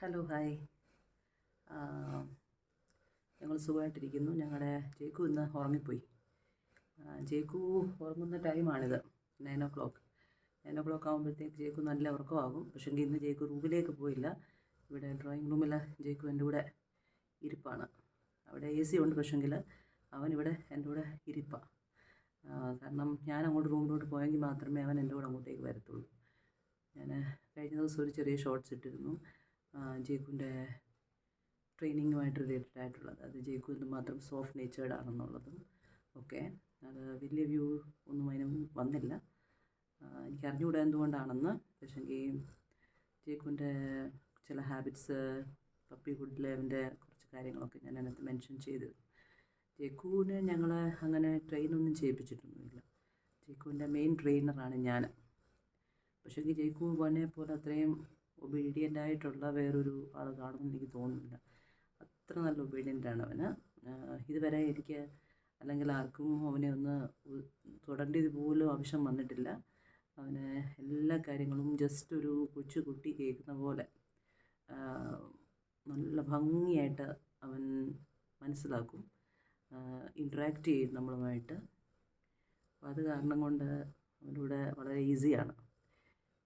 Hello hi. ഞങ്ങൾ സുഖമായിട്ടിരിക്കുന്നു. ഞങ്ങളുടെ ജേക്കു ഇന്ന് ഉറങ്ങിപ്പോയി. ജേക്കു ഉറങ്ങുന്ന ടൈമാണിത്, 9 o'clock. 9 o'clock ആകുമ്പോഴത്തേക്ക് ജേക്കു നല്ല ഉറക്കമാകും. പക്ഷേ ഇന്ന് ജേക്കു റൂമിലേക്ക് പോയില്ല. ഇവിടെ ഡ്രോയിങ് റൂമിൽ ജേക്കു എൻ്റെ കൂടെ ഇരിപ്പാണ്. അവിടെ AC ഉണ്ട്, പക്ഷെങ്കിൽ അവനിവിടെ എൻ്റെ കൂടെ ഇരിപ്പാണ്. കാരണം ഞാൻ അങ്ങോട്ട് റൂമിലോട്ട് പോയെങ്കിൽ മാത്രമേ അവൻ എൻ്റെ കൂടെ അങ്ങോട്ടേക്ക് വരത്തുള്ളൂ. ഞാൻ കഴിഞ്ഞ ദിവസം ഒരു ചെറിയ ഷോർട്സ് ഇട്ടിരുന്നു, ജേക്കുവിൻ്റെ ട്രെയിനിങ്ങുമായിട്ട് റിലേറ്റഡ് ആയിട്ടുള്ളത്. അത് ജേക്കു എന്തുമാത്രം സോഫ്റ്റ് നേച്ചേർഡ് ആണെന്നുള്ളതും ഒക്കെ. അത് വലിയ വ്യൂ ഒന്നും അതിന് വന്നില്ല. എനിക്ക് അറിഞ്ഞുകൂടാ എന്തുകൊണ്ടാണെന്ന്. പക്ഷേങ്കിൽ ജേക്കുവിൻ്റെ ചില ഹാബിറ്റ്സ്, പപ്പിഹുഡിലെ അവൻ്റെ കുറച്ച് കാര്യങ്ങളൊക്കെ ഞാൻ അതിനകത്ത് മെൻഷൻ ചെയ്തു. ജേക്കുവിനെ ഞങ്ങൾ അങ്ങനെ ട്രെയിനൊന്നും ചെയ്യിപ്പിച്ചിട്ടൊന്നുമില്ല. ജേക്കുവിൻ്റെ മെയിൻ ട്രെയിനറാണ് ഞാൻ. പക്ഷേങ്കിൽ ജേക്കു പോലെ അത്രയും ഒബീഡിയൻ്റ് ആയിട്ടുള്ള വേറൊരു ആൾ കാണുമെന്ന് എനിക്ക് തോന്നുന്നില്ല. അത്ര നല്ല ഒബീഡിയൻ്റാണ് അവന്. ഇതുവരെ എനിക്ക് അല്ലെങ്കിൽ ആർക്കും അവനെ ഒന്ന് തൊടേണ്ടത് പോലും ആവശ്യം വന്നിട്ടില്ല. അവന് എല്ലാ കാര്യങ്ങളും ജസ്റ്റ് ഒരു കൊച്ചു കുട്ടി കേൾക്കുന്ന പോലെ നല്ല ഭംഗിയായിട്ട് അവൻ മനസ്സിലാക്കും, ഇൻട്രാക്റ്റ് ചെയ്യും നമ്മളുമായിട്ട്. അപ്പോൾ അത് കാരണം കൊണ്ട് അവനൂടെ വളരെ ഈസിയാണ്.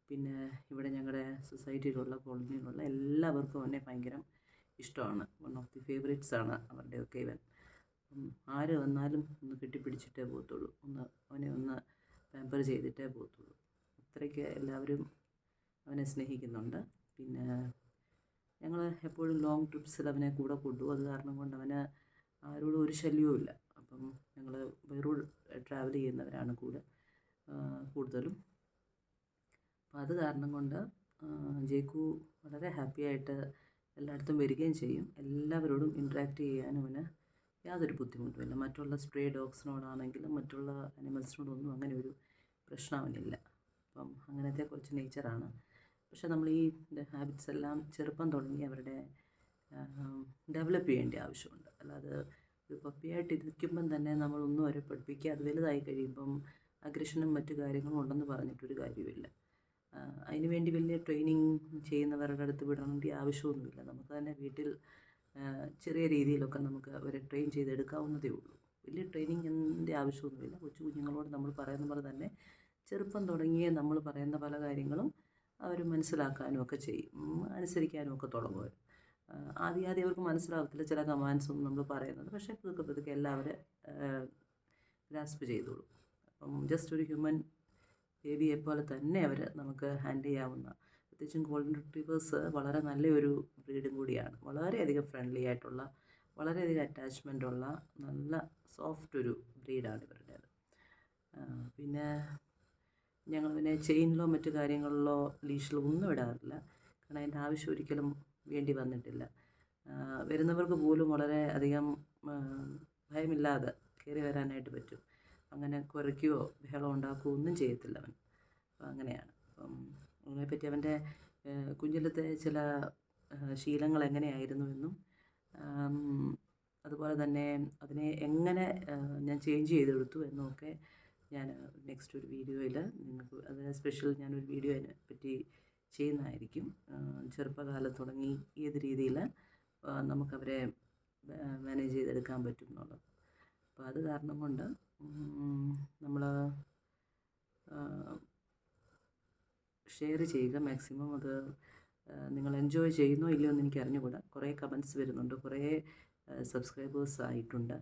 പിന്നെ ഇവിടെ ഞങ്ങളുടെ സൊസൈറ്റിയിലുള്ള കോളനിയിലുള്ള എല്ലാവർക്കും അവനെ ഭയങ്കര ഇഷ്ടമാണ്. വൺ ഓഫ് ദി ഫേവറേറ്റ്സാണ് അവരുടെയൊക്കെ ഇവൻ. ആര് വന്നാലും ഒന്ന് കെട്ടിപ്പിടിച്ചിട്ടേ പോകത്തുള്ളൂ, അവനെ ഒന്ന് പാമ്പർ ചെയ്തിട്ടേ പോകത്തുള്ളൂ. അത്രയ്ക്ക് എല്ലാവരും അവനെ സ്നേഹിക്കുന്നുണ്ട്. പിന്നെ ഞങ്ങൾ എപ്പോഴും ലോങ് ട്രിപ്സിൽ അവനെ കൂടെ കൊണ്ടുപോകും. അത് കാരണം കൊണ്ട് അവന് ആരോടും ഒരു ശല്യവും ഇല്ല. അപ്പം ഞങ്ങൾ ബൈ റോഡ് ട്രാവൽ ചെയ്യുന്നവരാണ് കൂടുതലും. അപ്പോൾ അത് കാരണം കൊണ്ട് ജേക്കു വളരെ ഹാപ്പിയായിട്ട് എല്ലായിടത്തും വരികയും ചെയ്യും. എല്ലാവരോടും ഇൻട്രാക്റ്റ് ചെയ്യാനും അവന് യാതൊരു ബുദ്ധിമുട്ടുമില്ല. മറ്റുള്ള സ്ട്രേ ഡോഗ്സിനോടാണെങ്കിലും മറ്റുള്ള അനിമൽസിനോടൊന്നും അങ്ങനെ ഒരു പ്രശ്നം അവനില്ല. അപ്പം അങ്ങനത്തെ കുറച്ച് നേച്ചറാണ്. പക്ഷെ നമ്മൾ ഈ ഹാബിറ്റ്സ് എല്ലാം ചെറുപ്പം തുടങ്ങി അവരുടെ ഡെവലപ്പ് ചെയ്യേണ്ട ആവശ്യമുണ്ട്. അല്ലാതെ ഒരു പപ്പിയായിട്ട് ഇരിക്കുമ്പം തന്നെ നമ്മളൊന്നും അവരെ പഠിപ്പിക്കുക, അത് വലുതായി കഴിയുമ്പം അഗ്രഷനും മറ്റു കാര്യങ്ങളും ഉണ്ടെന്ന് പറഞ്ഞിട്ടൊരു കാര്യമില്ല. അതിനുവേണ്ടി വലിയ ട്രെയിനിങ് ചെയ്യുന്നവരുടെ അടുത്ത് വിടേണ്ട ആവശ്യമൊന്നുമില്ല. നമുക്ക് തന്നെ വീട്ടിൽ ചെറിയ രീതിയിലൊക്കെ നമുക്ക് അവരെ ട്രെയിൻ ചെയ്തെടുക്കാവുന്നതേ ഉള്ളൂ. വലിയ ട്രെയിനിങ്ങിൻ്റെ ആവശ്യമൊന്നുമില്ല. കൊച്ചു കുഞ്ഞുങ്ങളോട് നമ്മൾ പറയുന്ന പോലെ തന്നെ ചെറുപ്പം തുടങ്ങിയേ നമ്മൾ പറയുന്ന പല കാര്യങ്ങളും അവർ മനസ്സിലാക്കാനും ഒക്കെ ചെയ്യും, അനുസരിക്കാനും ഒക്കെ തുടങ്ങും. ആദ്യം അവർക്ക് മനസ്സിലാകത്തില്ല ചില കമാൻഡ്സൊന്നും നമ്മൾ പറയുന്നത്. പക്ഷേ പതുക്കെ എല്ലാവരും ഗ്രാസ്പ് ചെയ്തോളും. അപ്പം ജസ്റ്റ് ഒരു ഹ്യൂമൻ ബേബിയെ പോലെ തന്നെ അവർ നമുക്ക് ഹാൻഡിൽ ചെയ്യാവുന്ന, പ്രത്യേകിച്ചും ഗോൾഡൻ റിട്രീവേഴ്സ് വളരെ നല്ലൊരു ബ്രീഡും കൂടിയാണ്. വളരെയധികം ഫ്രണ്ട്ലി ആയിട്ടുള്ള, വളരെയധികം അറ്റാച്ച്മെൻ്റ് ഉള്ള നല്ല സോഫ്റ്റ് ഒരു ബ്രീഡാണ് ഇവരുടേത്. പിന്നെ ഞങ്ങൾ പിന്നെ ചെയിനിലോ മറ്റു കാര്യങ്ങളിലോ ലീഷിലോ ഒന്നും ഇടാറില്ല. കാരണം അതിൻ്റെ ആവശ്യം ഒരിക്കലും വേണ്ടി വന്നിട്ടില്ല. വരുന്നവർക്ക് പോലും വളരെ അധികം ഭയമില്ലാതെ കയറി വരാനായിട്ട് പറ്റും. അങ്ങനെ കുരയ്ക്കുകയോ ബഹളം ഉണ്ടാക്കുകയോ ഒന്നും ചെയ്യത്തില്ല അവൻ. അപ്പം അങ്ങനെയാണ്. അപ്പം അതിനെപ്പറ്റി അവൻ്റെ കുഞ്ഞിലത്തെ ചില ശീലങ്ങൾ എങ്ങനെയായിരുന്നു എന്നും അതുപോലെ തന്നെ അതിനെ എങ്ങനെ ഞാൻ ചേഞ്ച് ചെയ്തെടുത്തു എന്നുമൊക്കെ ഞാൻ നെക്സ്റ്റ് ഒരു വീഡിയോയിൽ നിങ്ങൾക്ക് അതിന് സ്പെഷ്യൽ ഞാനൊരു വീഡിയോ അതിനെ പറ്റി ചെയ്യുന്നതായിരിക്കും. ചെറുപ്പകാലം തുടങ്ങി ഏത് രീതിയിൽ നമുക്കവരെ മാനേജ് ചെയ്തെടുക്കാൻ പറ്റും എന്നുള്ളത്. അപ്പോൾ അത് കാരണം കൊണ്ട് നമ്മൾ ഷെയർ ചെയ്യുക മാക്സിമം. അത് നിങ്ങൾ എൻജോയ് ചെയ്യുന്നോ ഇല്ലയോ എന്ന് എനിക്ക് അറിഞ്ഞുകൂടാ. കുറേ കമൻറ്റ്സ് വരുന്നുണ്ട്, കുറേ സബ്സ്ക്രൈബേഴ്സ് ആയിട്ടുണ്ട്.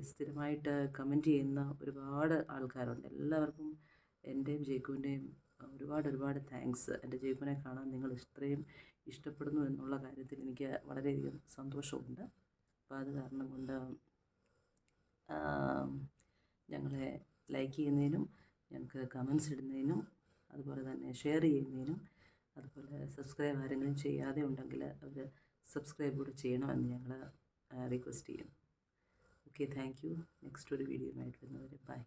സ്ഥിരമായിട്ട് കമൻറ്റ് ചെയ്യുന്ന ഒരുപാട് ആൾക്കാരുണ്ട്. എല്ലാവർക്കും എൻ്റെയും ജേക്കുവിൻ്റെയും ഒരുപാട് താങ്ക്സ്. എൻ്റെ ജേക്കുവിനെ കാണാൻ നിങ്ങൾ ഇത്രയും ഇഷ്ടപ്പെടുന്നു എന്നുള്ള കാര്യത്തിൽ എനിക്ക് വളരെയധികം സന്തോഷമുണ്ട്. അപ്പോൾ അത് കാരണം കൊണ്ട് ഞങ്ങളെ ലൈക്ക് ചെയ്യുന്നതിനും ഞങ്ങൾക്ക് കമൻസ് ഇടുന്നതിനും അതുപോലെ തന്നെ ഷെയർ ചെയ്യുന്നതിനും അതുപോലെ സബ്സ്ക്രൈബ് ആരെങ്കിലും ചെയ്യാതെ ഉണ്ടെങ്കിൽ അവർ സബ്സ്ക്രൈബ് കൂടെ ചെയ്യണമെന്ന് ഞങ്ങൾ റിക്വസ്റ്റ് ചെയ്യുന്നു. Okay, thank you. നെക്സ്റ്റ് ഒരു വീഡിയോയുമായിട്ട് വരുന്നവരെ ബൈ.